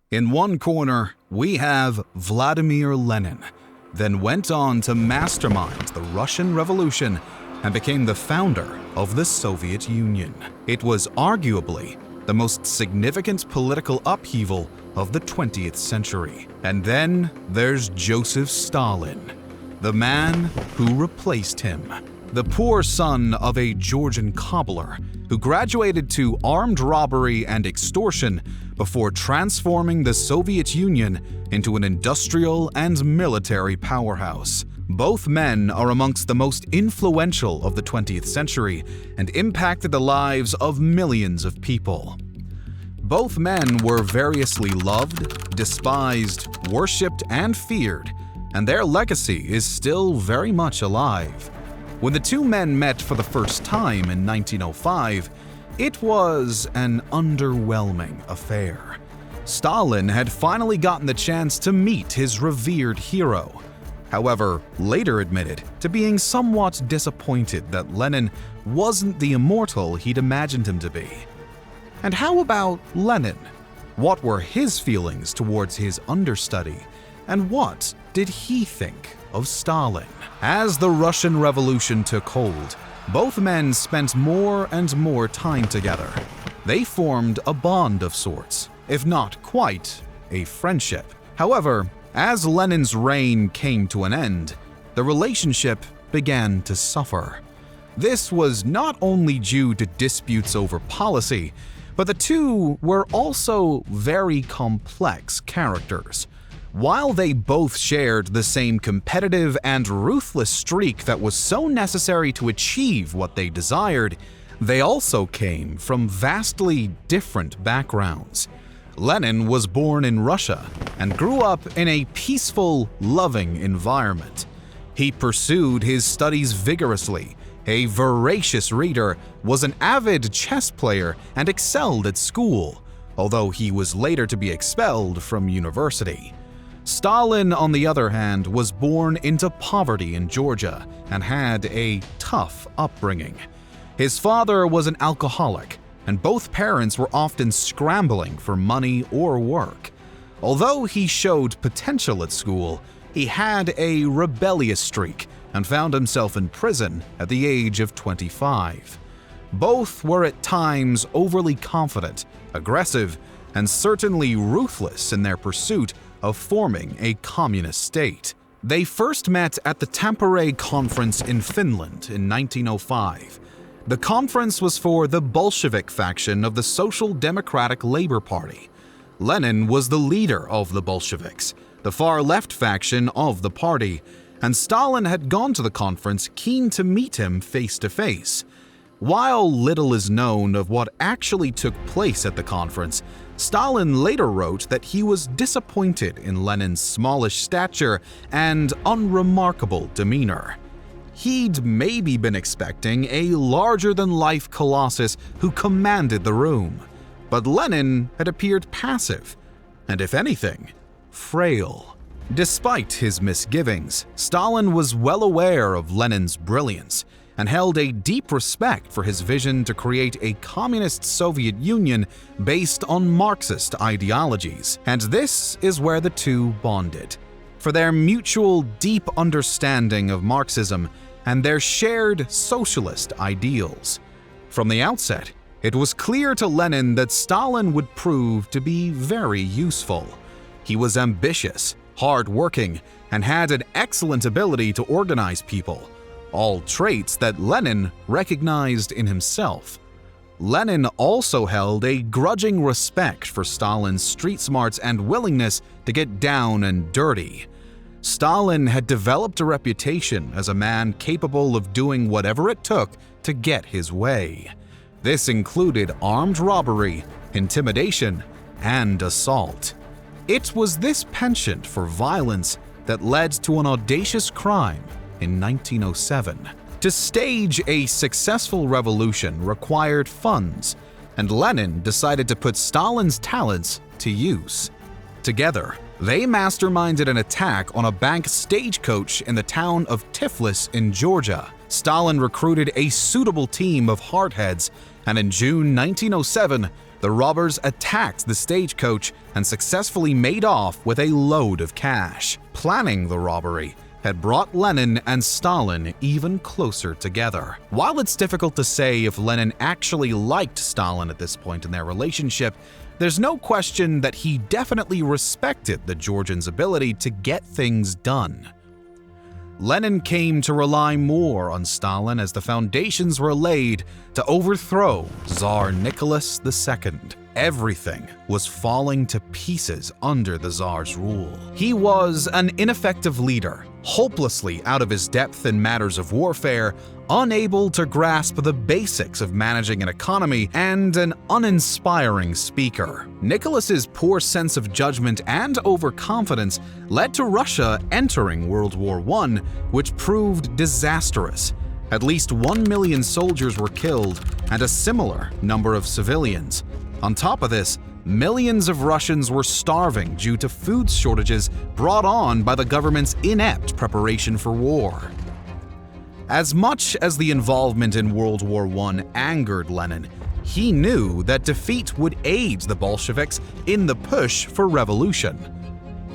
In one corner, we have Vladimir Lenin, then went on to mastermind the Russian Revolution and became the founder of the Soviet Union. It was arguably the most significant political upheaval of the 20th century. And then there's Joseph Stalin, the man who replaced him. The poor son of a Georgian cobbler who graduated to armed robbery and extortion before transforming the Soviet Union into an industrial and military powerhouse. Both men are amongst the most influential of the 20th century and impacted the lives of millions of people. Both men were variously loved, despised, worshipped, and feared, and their legacy is still very much alive. When the two men met for the first time in 1905, it was an underwhelming affair. Stalin had finally gotten the chance to meet his revered hero, however, later admitted to being somewhat disappointed that Lenin wasn't the immortal he'd imagined him to be. And how about Lenin? What were his feelings towards his understudy, and what did he think of Stalin? As the Russian Revolution took hold, both men spent more and more time together. They formed a bond of sorts, if not quite a friendship. However, as Lenin's reign came to an end, the relationship began to suffer. This was not only due to disputes over policy, but the two were also very complex characters. While they both shared the same competitive and ruthless streak that was so necessary to achieve what they desired, they also came from vastly different backgrounds. Lenin was born in Russia and grew up in a peaceful, loving environment. He pursued his studies vigorously, a voracious reader, was an avid chess player, and excelled at school, although he was later to be expelled from university. Stalin, on the other hand, was born into poverty in Georgia and had a tough upbringing. His father was an alcoholic, and both parents were often scrambling for money or work. Although he showed potential at school, he had a rebellious streak and found himself in prison at the age of 25. Both were at times overly confident, aggressive, and certainly ruthless in their pursuit of forming a communist state. They first met at the Tampere Conference in Finland in 1905. The conference was for the Bolshevik faction of the Social Democratic Labor Party. Lenin was the leader of the Bolsheviks, the far-left faction of the party, and Stalin had gone to the conference keen to meet him face-to-face. While little is known of what actually took place at the conference, Stalin later wrote that he was disappointed in Lenin's smallish stature and unremarkable demeanor. He'd maybe been expecting a larger-than-life colossus who commanded the room, but Lenin had appeared passive, and if anything, frail. Despite his misgivings, Stalin was well aware of Lenin's brilliance and held a deep respect for his vision to create a communist Soviet Union based on Marxist ideologies, and this is where the two bonded. For their mutual deep understanding of Marxism and their shared socialist ideals. From the outset, it was clear to Lenin that Stalin would prove to be very useful. He was ambitious, hard-working, and had an excellent ability to organize people, all traits that Lenin recognized in himself. Lenin also held a grudging respect for Stalin's street smarts and willingness to get down and dirty. Stalin had developed a reputation as a man capable of doing whatever it took to get his way. This included armed robbery, intimidation, and assault. It was this penchant for violence that led to an audacious crime in 1907. To stage a successful revolution required funds, and Lenin decided to put Stalin's talents to use. Together, they masterminded an attack on a bank stagecoach in the town of Tiflis in Georgia. Stalin recruited a suitable team of hardheads, and in June 1907, the robbers attacked the stagecoach and successfully made off with a load of cash. Planning the robbery had brought Lenin and Stalin even closer together. While it's difficult to say if Lenin actually liked Stalin at this point in their relationship, there's no question that he definitely respected the Georgian's ability to get things done. Lenin came to rely more on Stalin as the foundations were laid to overthrow Tsar Nicholas II. Everything was falling to pieces under the Tsar's rule. He was an ineffective leader, hopelessly out of his depth in matters of warfare, unable to grasp the basics of managing an economy, and an uninspiring speaker. Nicholas's poor sense of judgment and overconfidence led to Russia entering World War I, which proved disastrous. At least 1 million soldiers were killed and a similar number of civilians. On top of this, millions of Russians were starving due to food shortages brought on by the government's inept preparation for war. As much as the involvement in World War I angered Lenin, he knew that defeat would aid the Bolsheviks in the push for revolution.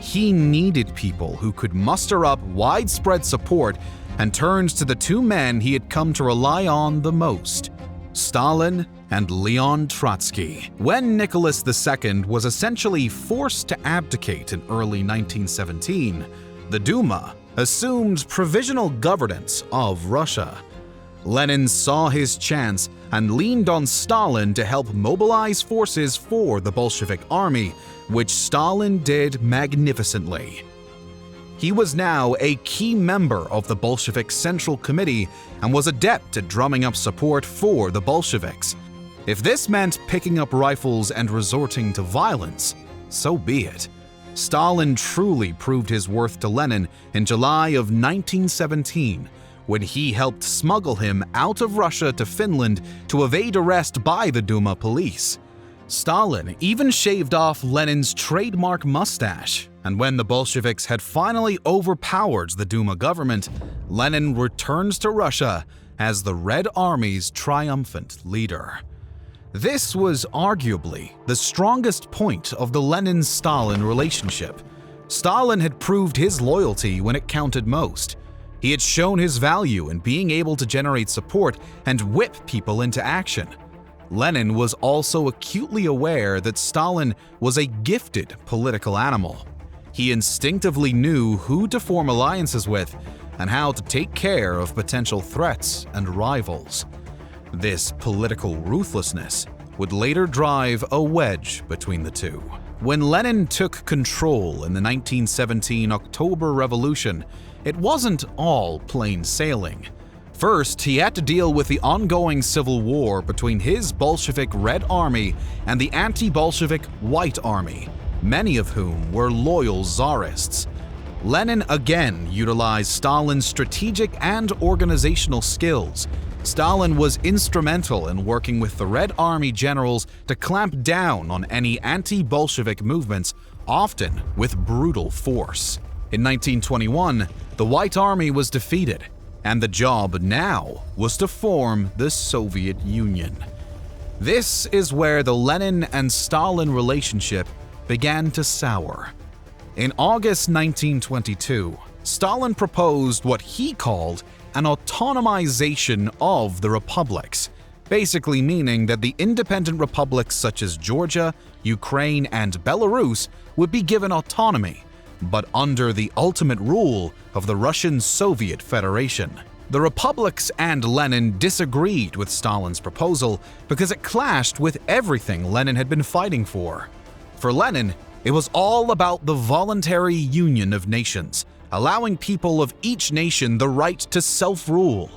He needed people who could muster up widespread support and turned to the two men he had come to rely on the most: Stalin and Leon Trotsky. When Nicholas II was essentially forced to abdicate in early 1917, the Duma assumed provisional governance of Russia. Lenin saw his chance and leaned on Stalin to help mobilize forces for the Bolshevik army, which Stalin did magnificently. He was now a key member of the Bolshevik Central Committee and was adept at drumming up support for the Bolsheviks. If this meant picking up rifles and resorting to violence, so be it. Stalin truly proved his worth to Lenin in July of 1917, when he helped smuggle him out of Russia to Finland to evade arrest by the Duma police. Stalin even shaved off Lenin's trademark mustache, and when the Bolsheviks had finally overpowered the Duma government, Lenin returns to Russia as the Red Army's triumphant leader. This was arguably the strongest point of the Lenin-Stalin relationship. Stalin had proved his loyalty when it counted most. He had shown his value in being able to generate support and whip people into action. Lenin was also acutely aware that Stalin was a gifted political animal. He instinctively knew who to form alliances with and how to take care of potential threats and rivals. This political ruthlessness would later drive a wedge between the two. When Lenin took control in the 1917 October Revolution, it wasn't all plain sailing. First, he had to deal with the ongoing civil war between his Bolshevik Red Army and the anti-Bolshevik White Army, many of whom were loyal Tsarists. Lenin again utilized Stalin's strategic and organizational skills. Stalin was instrumental in working with the Red Army generals to clamp down on any anti-Bolshevik movements, often with brutal force. In 1921, the White Army was defeated, and the job now was to form the Soviet Union. This is where the Lenin and Stalin relationship began to sour. In August 1922, Stalin proposed what he called an autonomization of the republics, basically meaning that the independent republics such as Georgia, Ukraine, and Belarus would be given autonomy, but under the ultimate rule of the Russian Soviet Federation. The republics and Lenin disagreed with Stalin's proposal because it clashed with everything Lenin had been fighting for. For Lenin, it was all about the voluntary union of nations, allowing people of each nation the right to self-rule.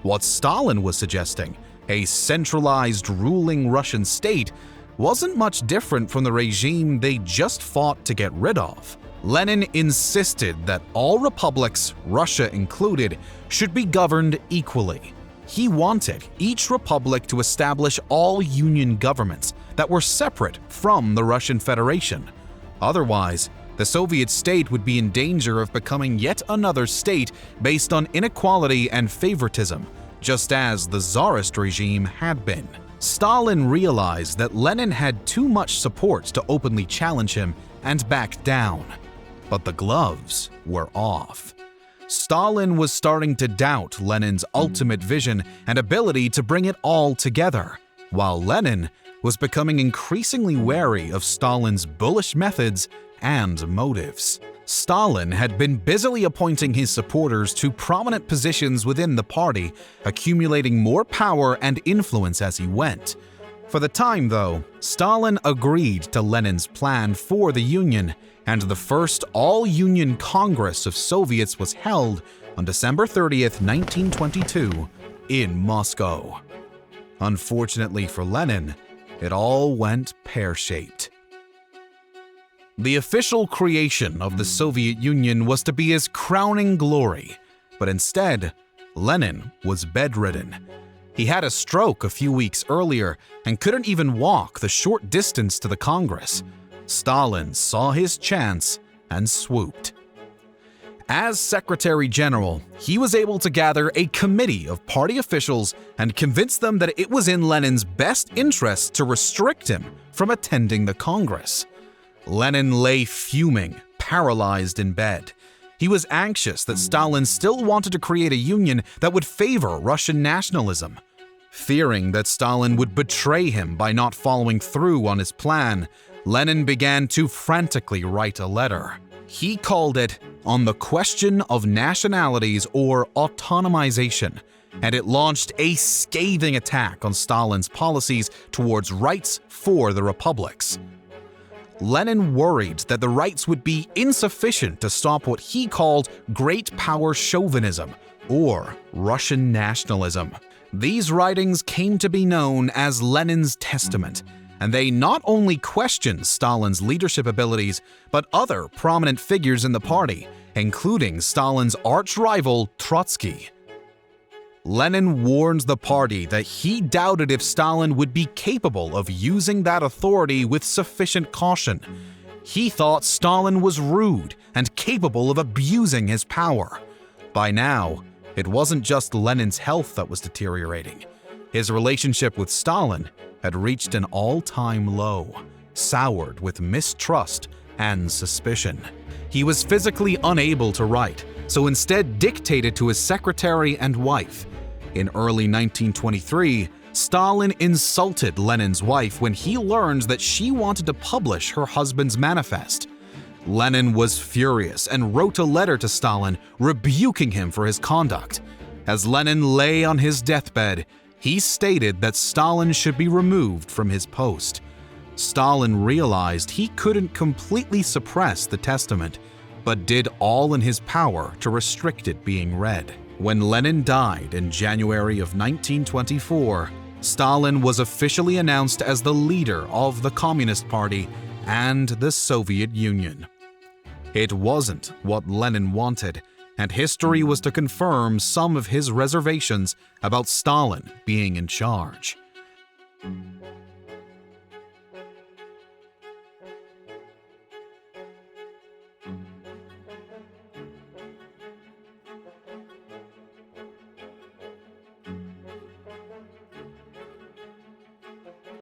What Stalin was suggesting, a centralized ruling Russian state, wasn't much different from the regime they just fought to get rid of. Lenin insisted that all republics, Russia included, should be governed equally. He wanted each republic to establish all union governments that were separate from the Russian Federation. Otherwise, the Soviet state would be in danger of becoming yet another state based on inequality and favoritism, just as the Tsarist regime had been. Stalin realized that Lenin had too much support to openly challenge him and back down. But the gloves were off. Stalin was starting to doubt Lenin's ultimate vision and ability to bring it all together, while Lenin was becoming increasingly wary of Stalin's bullish methods and motives. Stalin had been busily appointing his supporters to prominent positions within the party, accumulating more power and influence as he went. For the time, though, Stalin agreed to Lenin's plan for the Union, and the first All-Union Congress of Soviets was held on December 30th, 1922, in Moscow. Unfortunately for Lenin, it all went pear-shaped. The official creation of the Soviet Union was to be his crowning glory, but instead, Lenin was bedridden. He had a stroke a few weeks earlier and couldn't even walk the short distance to the Congress. Stalin saw his chance and swooped. As Secretary General, he was able to gather a committee of party officials and convince them that it was in Lenin's best interest to restrict him from attending the Congress. Lenin lay fuming, paralyzed in bed. He was anxious that Stalin still wanted to create a union that would favor Russian nationalism. Fearing that Stalin would betray him by not following through on his plan, Lenin began to frantically write a letter. He called it "On the Question of Nationalities" or "Autonomization," and it launched a scathing attack on Stalin's policies towards rights for the republics. Lenin worried that the rights would be insufficient to stop what he called great power chauvinism, or Russian nationalism. These writings came to be known as Lenin's Testament, and they not only questioned Stalin's leadership abilities, but other prominent figures in the party, including Stalin's arch-rival Trotsky. Lenin warned the party that he doubted if Stalin would be capable of using that authority with sufficient caution. He thought Stalin was rude and capable of abusing his power. By now, it wasn't just Lenin's health that was deteriorating. His relationship with Stalin had reached an all-time low, soured with mistrust and suspicion. He was physically unable to write, so instead dictated to his secretary and wife. In early 1923, Stalin insulted Lenin's wife when he learned that she wanted to publish her husband's manifest. Lenin was furious and wrote a letter to Stalin rebuking him for his conduct. As Lenin lay on his deathbed, he stated that Stalin should be removed from his post. Stalin realized he couldn't completely suppress the testament, but did all in his power to restrict it being read. When Lenin died in January of 1924, Stalin was officially announced as the leader of the Communist Party and the Soviet Union. It wasn't what Lenin wanted, and history was to confirm some of his reservations about Stalin being in charge.